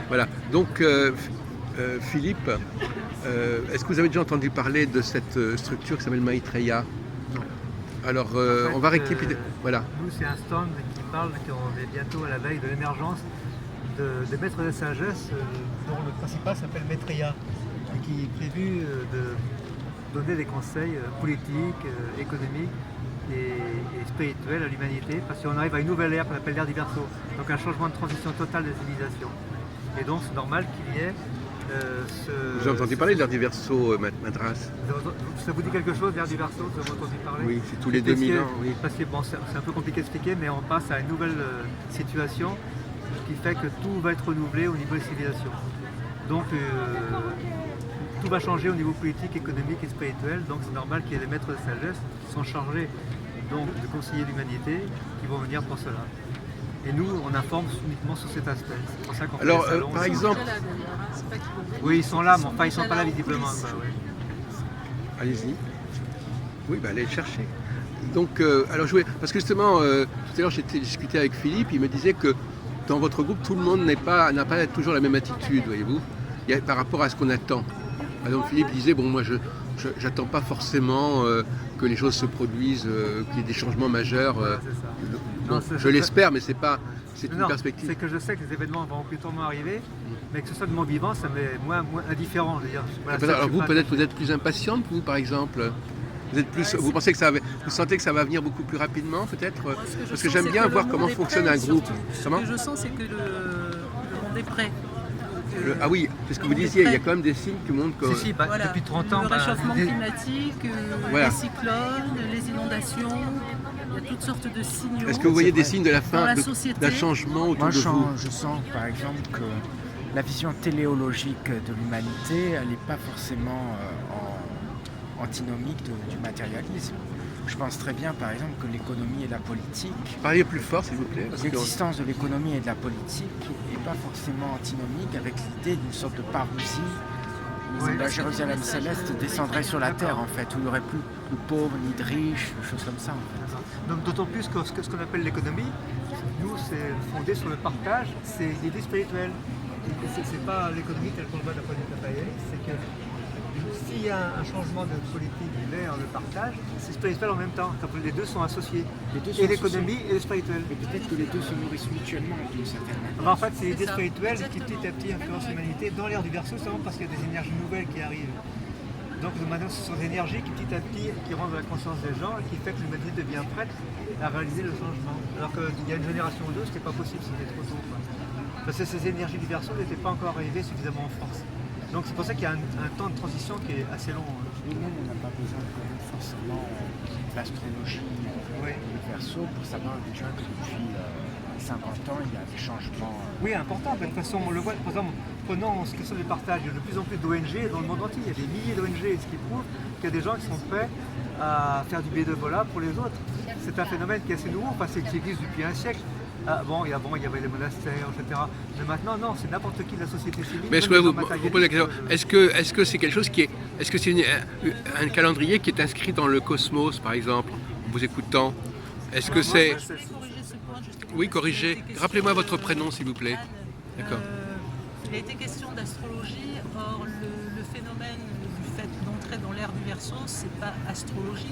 Voilà. Donc, Philippe, est-ce que vous avez déjà entendu parler de cette structure qui s'appelle Maitreya? Non. Alors, En fait, on va rectifier. Voilà. Nous, c'est un stand qui parle qu'on est bientôt à la veille de l'émergence des maîtres de sagesse, dont le principal s'appelle Maitreya, et qui est prévu de donner des conseils politiques, économiques et spirituels à l'humanité, parce qu'on arrive à une nouvelle ère qu'on appelle l'ère du Verseau, donc un changement de transition totale des civilisations. Et donc, c'est normal qu'il y ait J'ai entendu parler de l'ère du Verseau, Madras. Ça vous dit quelque chose, l'ère du Verseau? Vous avez entendu parler? Oui, c'est tous les 2000 ans. Oui. Parce que bon, c'est un peu compliqué à expliquer, mais on passe à une nouvelle situation qui fait que tout va être renouvelé au niveau des civilisations. Donc tout va changer au niveau politique, économique et spirituel. Donc c'est normal qu'il y ait des maîtres de sagesse qui sont chargés donc, de conseiller l'humanité qui vont venir pour cela. Et nous, on informe uniquement sur cet aspect. C'est pour ça qu'on fait Alors, des salons, par exemple... Oui, ils sont là, mais enfin, ils ne sont pas là visiblement. Quoi, ouais. Allez-y. Oui, bah, allez le chercher. Donc, alors, parce que justement, tout à l'heure, j'ai discuté avec Philippe, il me disait que dans votre groupe, tout le monde n'a pas toujours la même attitude, voyez-vous, par rapport à ce qu'on attend. Par exemple, Philippe disait, bon, moi, je n'attends pas forcément que les choses se produisent, qu'il y ait des changements majeurs. Non, je l'espère, mais c'est une perspective. C'est que je sais que les événements vont plutôt arriver, mais que ce soit de mon vivant, ça m'est moins indifférent. Je veux dire. Voilà, alors vous, peut-être, vous êtes plus impatiente, vous, par exemple. Vous êtes plus, vous pensez que vous sentez que ça va venir beaucoup plus rapidement, peut-être? Parce que j'aime bien voir comment fonctionne un groupe. Ce que je sens, c'est que le monde est prêt. Ah oui, c'est ce que vous disiez, il y a quand même des signes qui montrent que... Si, voilà. Depuis 30 ans... Le réchauffement climatique, voilà. Les cyclones, les inondations, il y a toutes sortes de signaux. Est-ce que vous voyez des signes de la fin, d'un changement autour de vous? Je sens par exemple que la vision téléologique de l'humanité, elle n'est pas forcément antinomique du matérialisme. Je pense très bien, par exemple, que l'économie et la politique... Parlez plus fort, s'il vous plaît. L'existence de l'économie et de la politique n'est pas forcément antinomique avec l'idée d'une sorte de parousie où la Jérusalem céleste descendrait sur la terre, en fait, où il n'y aurait plus de pauvres ni de riches, des choses comme ça, en fait. Donc, d'autant plus que ce qu'on appelle l'économie, nous, c'est fondé sur le partage, c'est l'idée spirituelle. C'est pas l'économie telle qu'on le voit d'un point de vue capitaliste, c'est que s'il y a un changement de politique vers le partage, c'est spirituel en même temps. Les deux sont associés. Et l'économie et le spirituel. Et peut-être que les deux se nourrissent mutuellement d'une certaine manière. En fait, c'est l'idée spirituelle qui petit à petit influence l'humanité dans l'ère du Verseau, seulement parce qu'il y a des énergies nouvelles qui arrivent. Donc maintenant, ce sont des énergies qui petit à petit qui rendent la conscience des gens et qui fait que l'humanité devient prête à réaliser le changement. Alors qu'il y a une génération ou deux, ce n'était pas possible, c'était trop tôt. Parce que ces énergies du Verseau n'étaient pas encore arrivées suffisamment en France. Donc c'est pour ça qu'il y a un temps de transition qui est assez long. Et même, on n'a pas besoin de connaître forcément l'astrologie du Verseau pour savoir déjà que depuis 50 ans, il y a des changements. Oui, important. De toute façon, on le voit, par exemple, prenons ce que sont les partages. Il y a de plus en plus d'ONG dans le monde entier. Il y a des milliers d'ONG, ce qui prouve qu'il y a des gens qui sont prêts à faire du bénévolat pour les autres. C'est un phénomène qui est assez nouveau, parce qu'il existe depuis un siècle. Bon, il y avait les monastères, etc. Mais maintenant, non, c'est n'importe qui de la société civile. Mais est-ce que vous posez la question, est-ce que c'est quelque chose qui est... Est-ce que c'est un calendrier qui est inscrit dans le cosmos, par exemple, en vous écoutant? Est-ce que c'est... Oui, corrigez. Rappelez-moi votre prénom, s'il vous plaît. D'accord. Il a été question d'astrologie, or le phénomène du fait d'entrer dans l'ère du Verseau, c'est pas astrologique.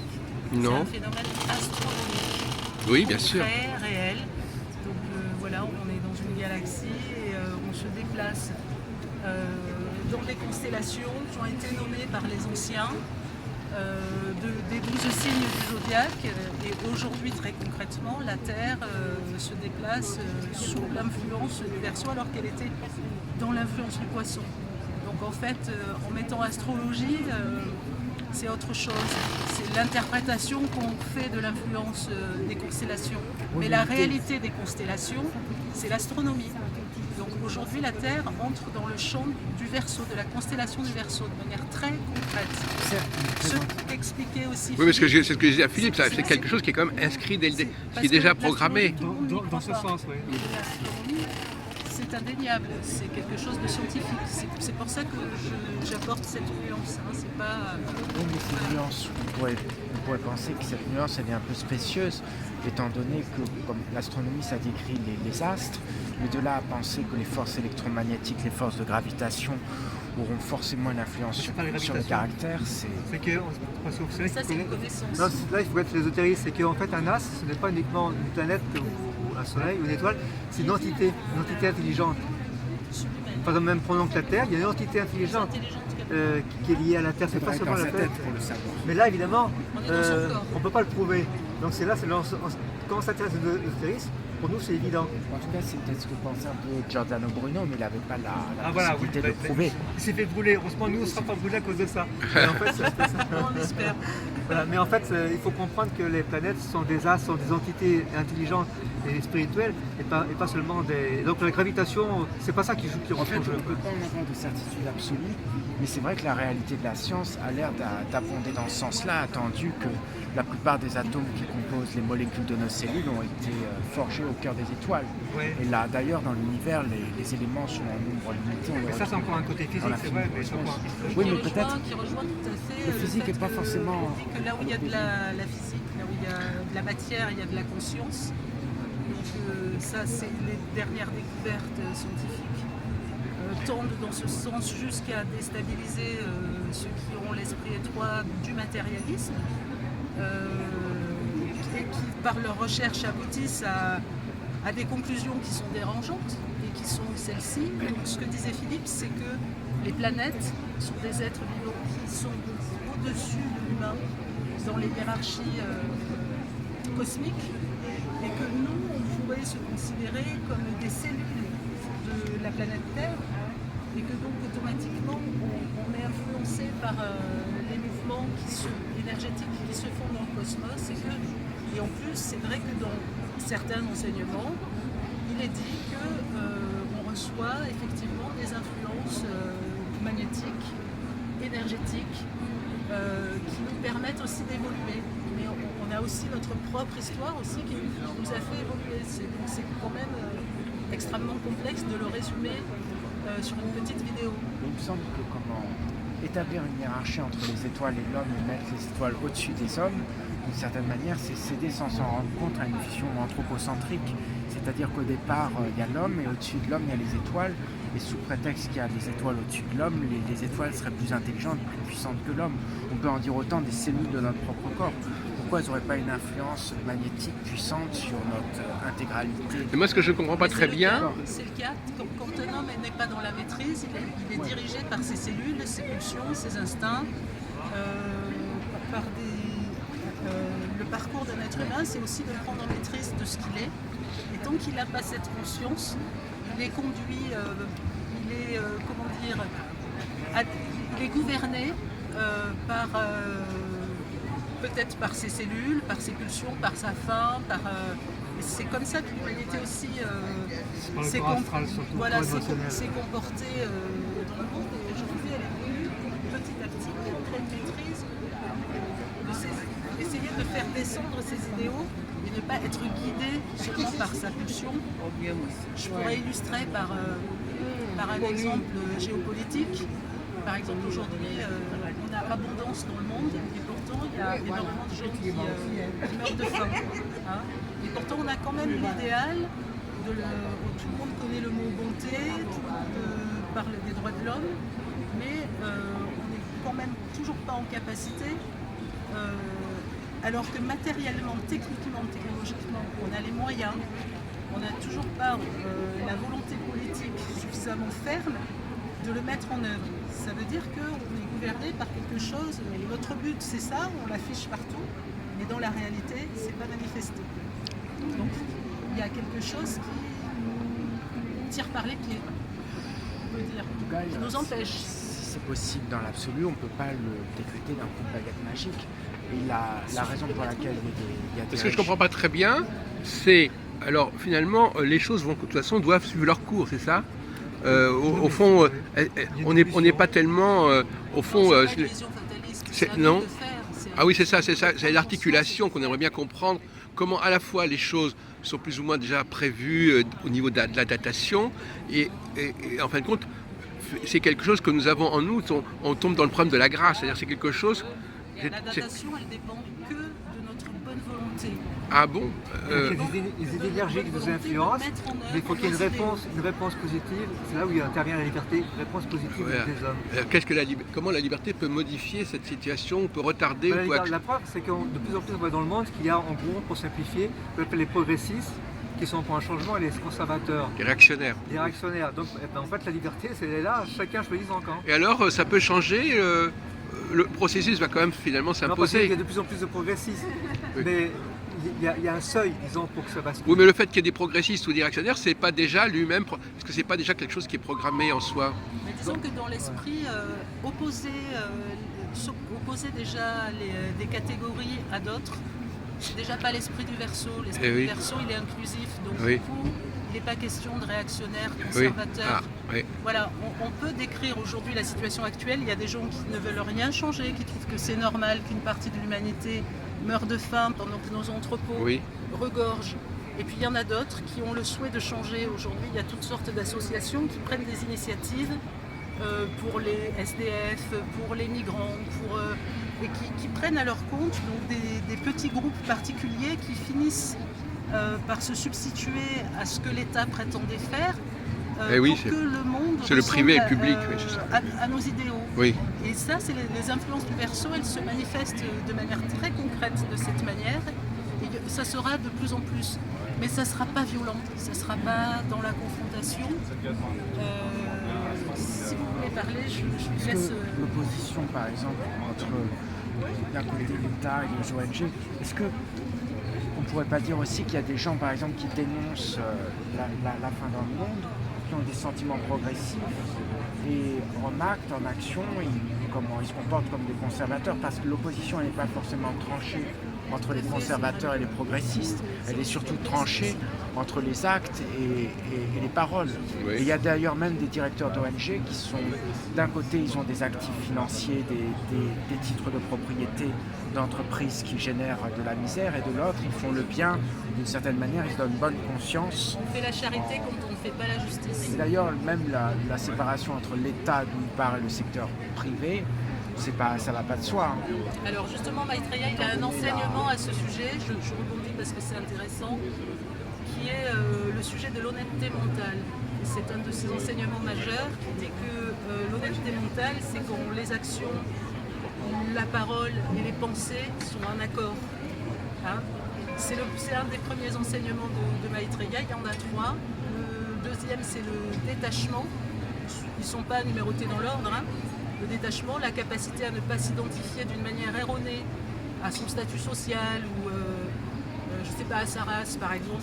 Non. C'est un phénomène astrologique. Oui, bien sûr. Très réel. Donc voilà, on est dans une galaxie et on se déplace dans des constellations qui ont été nommées par les anciens, des 12 signes du zodiaque. Et aujourd'hui, très concrètement, la Terre se déplace sous l'influence du Verseau alors qu'elle était dans l'influence du Poisson. Donc en fait, en mettant astrologie, c'est autre chose. C'est l'interprétation qu'on fait de l'influence des constellations. Mais la réalité des constellations, c'est l'astronomie. Donc aujourd'hui, la Terre entre dans le champ du Verseau, de la constellation du Verseau, de manière très concrète. Ce qu'expliquait aussi. Oui, parce que c'est ce que je disais à Philippe, c'est quelque chose qui est quand même inscrit qui est déjà programmé. Dans ce sens, oui. c'est indéniable, c'est quelque chose de scientifique. C'est pour ça que j'apporte cette nuance. Hein. C'est pas. Oui, mais cette nuance, on pourrait penser que cette nuance elle est un peu spécieuse, étant donné que, comme l'astronomie, ça décrit les astres, mais de là à penser que les forces électromagnétiques, les forces de gravitation auront forcément une influence sur le caractère, c'est... C'est que, parce que vous savez, Ça, c'est une connaissance. non, là, il faut être ésotériste. C'est qu'en fait, un astre, ce n'est pas uniquement une planète ou un soleil ou une étoile, c'est une entité intelligente. Par exemple, même prenons que la Terre, il y a une entité intelligente qui est liée à la Terre. C'est pas vrai, seulement dans la sa Terre. tête pour le savoir. Mais là, évidemment, On est dans son corps. on ne peut pas le prouver. Donc c'est là, quand on s'intéresse à l'ésotérisme, pour nous, c'est évident. En tout cas, c'est peut-être ce que pensait un peu Giordano Bruno, mais il n'avait pas la Voilà, possibilité oui, de le prouver. Il s'est fait brûler. Heureusement, nous, on ne sera pas brûlés à cause de ça. Mais en fait, On espère. voilà. Mais en fait, il faut comprendre que les planètes sont des astres, sont des entités intelligentes et spirituelles, et pas seulement des... Donc la gravitation, c'est pas ça qui joue En fait, en on jeu. ne peut pas en avoir de certitude absolue, mais c'est vrai que la réalité de la science a l'air d'abonder dans ce sens-là, attendu que la plupart des atomes qui composent les molécules de nos cellules ont été forgés au cœur des étoiles. Ouais. Et là, d'ailleurs, dans l'univers, les éléments sont en nombre limité. On les Mais ça, c'est retrouve encore un côté physique, dans la c'est vrai, mais physique c'est cosmos. encore Oui, Qui mais rejoint- peut-être qui rejoint tout à fait le physique fait est pas que- forcément- on dit que là où il y a de la physique, là où il y a de la matière, il y a de la conscience. Donc ça, c'est les dernières découvertes scientifiques tendent dans ce sens jusqu'à déstabiliser ceux qui ont l'esprit étroit du matérialisme et qui, par leur recherche, aboutissent à des conclusions qui sont dérangeantes et qui sont celles-ci. Donc, ce que disait Philippe, c'est que les planètes sont des êtres vivants qui sont au-dessus de l'humain dans les hiérarchies cosmiques et que nous, on pourrait se considérer comme des cellules de la planète Terre et que donc automatiquement on est influencé par les mouvements énergétiques qui se font dans le cosmos et en plus c'est vrai que dans certains enseignements il est dit qu'on reçoit effectivement des influences magnétiques, énergétiques qui nous permettent aussi d'évoluer. Mais on a aussi notre propre histoire aussi qui nous a fait évoluer. C'est quand même extrêmement complexe de le résumer sur une petite vidéo. Il me semble que comment établir une hiérarchie entre les étoiles et l'homme et mettre les étoiles au-dessus des hommes, d'une certaine manière, c'est céder sans s'en rendre compte à une vision anthropocentrique. C'est-à-dire qu'au départ, il y a l'homme et au-dessus de l'homme, il y a les étoiles. Et sous prétexte qu'il y a des étoiles au-dessus de l'homme, les étoiles seraient plus intelligentes, plus puissantes que l'homme. On peut en dire autant des cellules de notre propre corps. Pourquoi elles n'auraient pas une influence magnétique puissante sur notre intégralité? Et moi, ce que je ne comprends pas Mais très c'est le bien, cas, c'est le cas. Quand un homme n'est pas dans la maîtrise, il est dirigé par ses cellules, ses pulsions, ses instincts, par le parcours d'un être humain, c'est aussi de prendre en maîtrise de ce qu'il est. Et tant qu'il n'a pas cette conscience, il est conduit, il est, comment dire, il est gouverné par peut-être par ses cellules, par ses pulsions, par sa faim, et c'est comme ça que l'humanité aussi Par le s'est corps astral, surtout, voilà, le corps émotionnel. s'est comportée dans le monde. Et aujourd'hui, elle est venue petit à petit prendre maîtrise, essayer de faire descendre ses idéaux et ne pas être guidé seulement par sa pulsion. Je pourrais illustrer par un exemple géopolitique. Par exemple, aujourd'hui, on a abondance dans le monde et pourtant il y a énormément de gens qui meurent de faim. Hein. Et pourtant, on a quand même l'idéal où tout le monde connaît le mot bonté, tout le monde parle des droits de l'homme, mais on n'est quand même toujours pas en capacité, alors que matériellement, techniquement, technologiquement, on a les moyens, on n'a toujours pas la volonté politique suffisamment ferme de le mettre en œuvre. Ça veut dire qu'on est gouverné par quelque chose, et notre but c'est ça, on l'affiche partout, mais dans la réalité, c'est pas manifesté. Donc il y a quelque chose qui tire par les pieds, on peut dire, En tout cas, qui nous empêche. Si c'est possible dans l'absolu, on ne peut pas le décréter d'un coup de baguette magique. Et la raison pour laquelle il y a des ce que je ne comprends pas très bien, c'est, alors finalement, les choses vont, de toute façon doivent suivre leur cours, c'est ça? Au fond, on n'est pas tellement, au fond, Non, c'est pas une vision fataliste, c'est- c'est à non. nous de faire, ah oui, c'est ça, c'est l'articulation qu'on aimerait bien comprendre. comment à la fois les choses sont plus ou moins déjà prévues au niveau de la datation, et en fin de compte, c'est quelque chose que nous avons en nous, on tombe dans le problème de la grâce, c'est-à-dire c'est quelque chose... La datation, elle dépend que de notre bonne volonté. Ah bon Il y a des idées énergies qui nous influencent, mais il faut qu'il y ait une réponse positive. C'est là où il intervient la liberté, une réponse positive des hommes. Comment la liberté peut modifier cette situation, peut retarder La preuve, c'est que de plus en plus on voit dans le monde qu'il y a, en gros, pour simplifier, ce qu'on appelle les progressistes, qui sont pour un changement, et les conservateurs. Les réactionnaires. Les réactionnaires. Donc en fait la liberté, c'est là, chacun choisit son camp. Et alors ça peut changer le processus va quand même finalement s'imposer. Il y a de plus en plus de progressistes. Oui. Mais il y a un seuil, disons, pour que ça bascule. Oui, mais le fait qu'il y ait des progressistes ou des réactionnaires, c'est pas déjà lui-même, parce que c'est pas déjà quelque chose qui est programmé en soi. Mais disons que dans l'esprit, opposer déjà des catégories à d'autres, c'est déjà pas l'esprit du Verseau. L'esprit du Verseau, il est inclusif, donc du coup, il n'est pas question de réactionnaires, conservateurs. Voilà, on peut décrire aujourd'hui la situation actuelle. Il y a des gens qui ne veulent rien changer, qui trouvent que c'est normal qu'une partie de l'humanité meurt de faim pendant que nos entrepôts regorgent. Et puis il y en a d'autres qui ont le souhait de changer. Aujourd'hui, il y a toutes sortes d'associations qui prennent des initiatives pour les SDF, pour les migrants, et qui prennent à leur compte donc, des petits groupes particuliers qui finissent par se substituer à ce que l'État prétendait faire pour que le monde c'est le privé et le public, à nos idéaux. Oui. Et ça, c'est les influences du Verseau, elles se manifestent de manière très concrète de cette manière, et ça sera de plus en plus. Mais ça ne sera pas violent, ça ne sera pas dans la confrontation. Si vous voulez parler, je vous laisse... L'opposition, par exemple, entre d'un côté l'État et les ONG, est-ce que on ne pourrait pas dire aussi qu'il y a des gens, par exemple, qui dénoncent la fin dans le monde, qui ont des sentiments progressifs, et en acte, en action, ils se comportent comme des conservateurs, parce que l'opposition n'est pas forcément tranchée entre les conservateurs et les progressistes, elle est surtout tranchée entre les actes et les paroles. Et il y a d'ailleurs même des directeurs d'ONG qui sont, d'un côté, ils ont des actifs financiers, des titres de propriété d'entreprises qui génèrent de la misère, et de l'autre, ils font le bien d'une certaine manière, ils se donnent bonne conscience. On fait la charité quand on ne fait pas la justice. Et d'ailleurs, même la séparation entre l'État d'une part et le secteur privé, ça ne va pas de soi. Alors justement, Maitreya, il a un enseignement à ce sujet, je rebondis parce que c'est intéressant, qui est le sujet de l'honnêteté mentale. C'est un de ses enseignements majeurs qui dit que l'honnêteté mentale, c'est quand les actions, la parole et les pensées sont en accord. Hein, c'est un des premiers enseignements de Maitreya, il y en a 3. Le deuxième, c'est le détachement. Ils ne sont pas numérotés dans l'ordre. Hein. Le détachement, la capacité à ne pas s'identifier d'une manière erronée à son statut social ou, je ne sais pas, à sa race par exemple.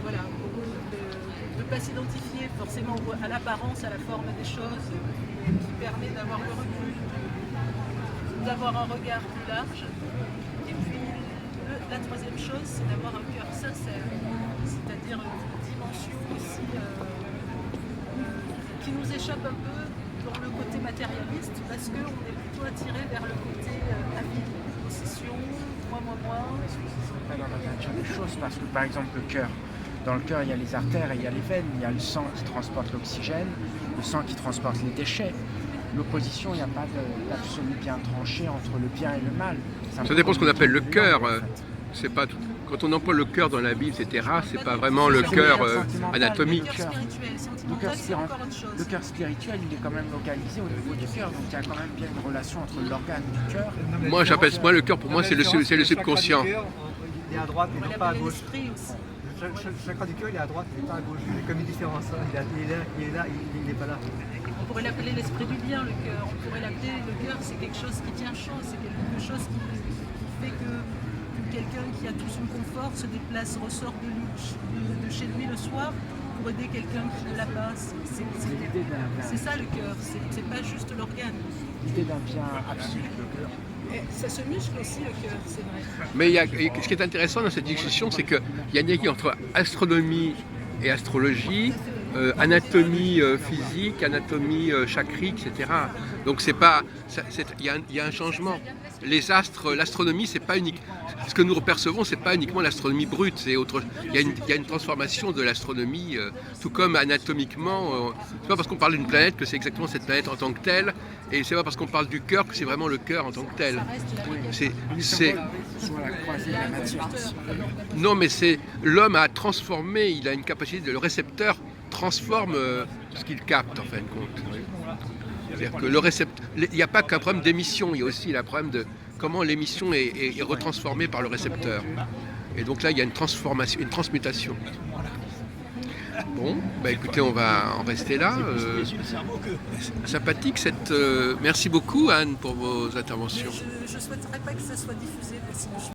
Voilà, de ne pas s'identifier forcément à l'apparence, à la forme des choses, qui permet d'avoir le recul, d'avoir un regard plus large. Et puis, la troisième chose, c'est d'avoir un cœur sincère, c'est-à-dire une dimension aussi qui nous échappe un peu dans le côté matérialiste, parce qu'on est plutôt attiré vers le côté avide, possession, moi. Dans la nature des choses, parce que par exemple le cœur, dans le cœur il y a les artères et il y a les veines, il y a le sang qui transporte l'oxygène, le sang qui transporte les déchets. L'opposition, il n'y a pas d'absolu bien tranché entre le bien et le mal. Ça dépend de ce qu'on appelle le cœur. C'est pas tout. Quand on emploie le cœur dans la Bible, etc., c'est pas vraiment le cœur anatomique. Le cœur spirituel, il est quand même localisé au niveau du cœur, donc il y a quand même bien une relation entre l'organe du cœur. Moi, le cœur, pour moi, c'est le subconscient. Il est à droite et non pas à gauche. Le chakra du cœur, il est à droite et pas à gauche. C'est comme une différence. Il est là, il n'est pas là. On pourrait l'appeler l'esprit du bien, le cœur. On pourrait l'appeler le cœur, c'est quelque chose qui tient chaud, c'est quelque chose qui fait que quelqu'un qui a tout son confort se déplace, ressort de chez lui le soir pour aider quelqu'un qui ne l'a pas. C'est ça le cœur, c'est pas juste l'organe. L'idée d'un bien absolu. Et ça se muscle aussi le cœur, c'est vrai. Mais ce qui est intéressant dans cette discussion, c'est qu'il y a une liaison entre astronomie et astrologie, anatomie physique, anatomie chakrique, etc. Donc c'est pas, il y a un changement. Les astres, l'astronomie, c'est pas unique. Ce que nous percevons, c'est pas uniquement l'astronomie brute. Il y a une transformation de l'astronomie, tout comme anatomiquement. C'est pas parce qu'on parle d'une planète que c'est exactement cette planète en tant que telle, et c'est pas parce qu'on parle du cœur que c'est vraiment le cœur en tant que tel. C'est Sur la croisée de la matière. non, mais c'est l'homme a transformé. Il a une capacité de le récepteur transforme ce qu'il capte en fin de compte. C'est-à-dire que le récepteur, il n'y a pas qu'un problème d'émission, il y a aussi le problème de comment l'émission est retransformée par le récepteur. Et donc là, il y a une transformation, une transmutation. Bon, bah écoutez, on va en rester là. Sympathique cette. Merci beaucoup Anne pour vos interventions. Je ne souhaiterais pas que ça soit diffusé.